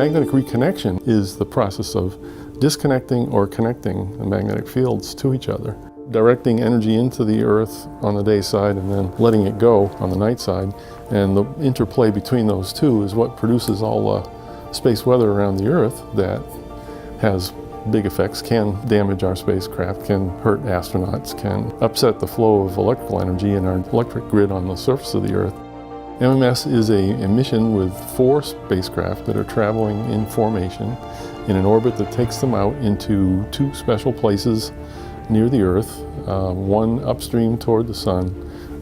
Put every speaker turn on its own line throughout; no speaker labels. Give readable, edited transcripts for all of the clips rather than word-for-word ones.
Magnetic reconnection is the process of disconnecting or connecting the magnetic fields to each other, directing energy into the Earth on the day side and then letting it go on the night side. And the interplay between those two is what produces all the space weather around the Earth that has big effects, can damage our spacecraft, can hurt astronauts, can upset the flow of electrical energy in our electric grid on the surface of the Earth. MMS is a mission with 4 spacecraft that are traveling in formation in an orbit that takes them out into 2 special places near the Earth, one upstream toward the Sun,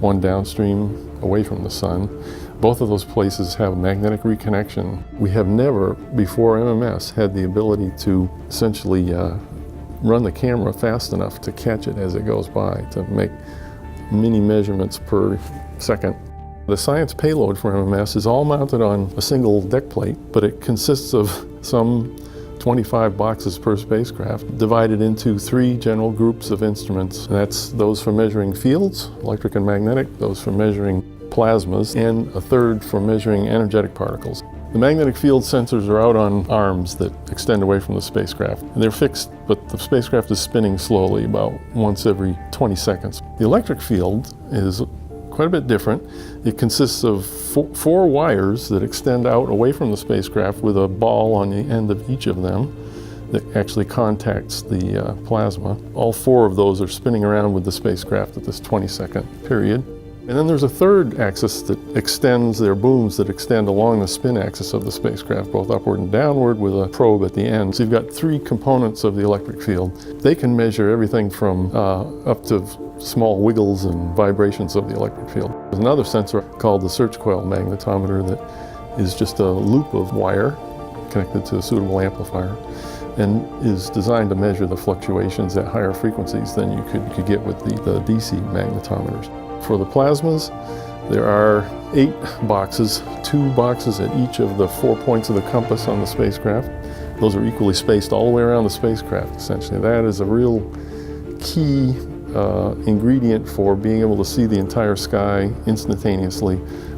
one downstream away from the Sun. Both of those places have magnetic reconnection. We have never, before MMS, had the ability to essentially run the camera fast enough to catch it as it goes by, to make mini measurements per second. The science payload for MMS is all mounted on a single deck plate, but it consists of some 25 boxes per spacecraft, divided into 3 general groups of instruments. And that's those for measuring fields, electric and magnetic, those for measuring plasmas, and a third for measuring energetic particles. The magnetic field sensors are out on arms that extend away from the spacecraft. They're fixed, but the spacecraft is spinning slowly, about once every 20 seconds. The electric field is quite a bit different. It consists of 4 wires that extend out away from the spacecraft with a ball on the end of each of them that actually contacts the plasma. All 4 of those are spinning around with the spacecraft at this 20-second period. And then there's a third axis that extends, their booms that extend along the spin axis of the spacecraft, both upward and downward, with a probe at the end. So you've got 3 components of the electric field. They can measure everything from up to small wiggles and vibrations of the electric field. There's another sensor called the search coil magnetometer that is just a loop of wire connected to a suitable amplifier and is designed to measure the fluctuations at higher frequencies than you could get with the DC magnetometers. For the plasmas, there are 8 boxes, 2 boxes at each of the 4 points of the compass on the spacecraft. Those are equally spaced all the way around the spacecraft, essentially. That is a real key ingredient for being able to see the entire sky instantaneously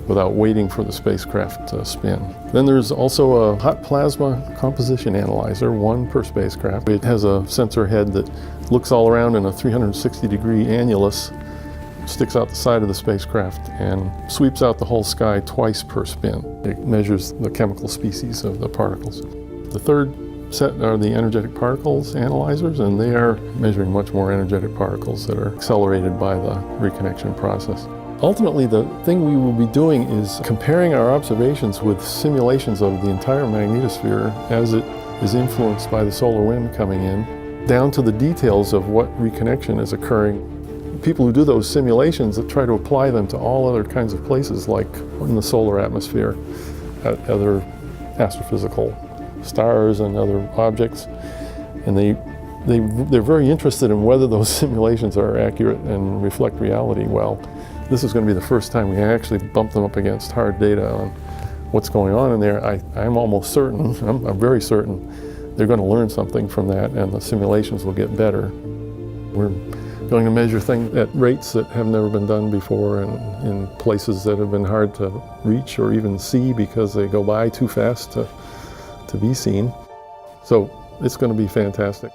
without waiting for the spacecraft to spin. Then there's also a hot plasma composition analyzer, 1 per spacecraft. It has a sensor head that looks all around in a 360-degree annulus, sticks out the side of the spacecraft and sweeps out the whole sky twice per spin. It measures the chemical species of the particles. The third set are the energetic particles analyzers, and they are measuring much more energetic particles that are accelerated by the reconnection process. Ultimately, the thing we will be doing is comparing our observations with simulations of the entire magnetosphere as it is influenced by the solar wind coming in, down to the details of what reconnection is occurring. People who do those simulations that try to apply them to all other kinds of places, like in the solar atmosphere, at other astrophysical stars and other objects, and they're very interested in whether those simulations are accurate and reflect reality well. This is going to be the first time we actually bump them up against hard data on what's going on in there. I'm almost certain, I'm very certain, they're going to learn something from that, and the simulations will get better. We're going to measure things at rates that have never been done before, and in places that have been hard to reach or even see because they go by too fast to be seen. So it's going to be fantastic.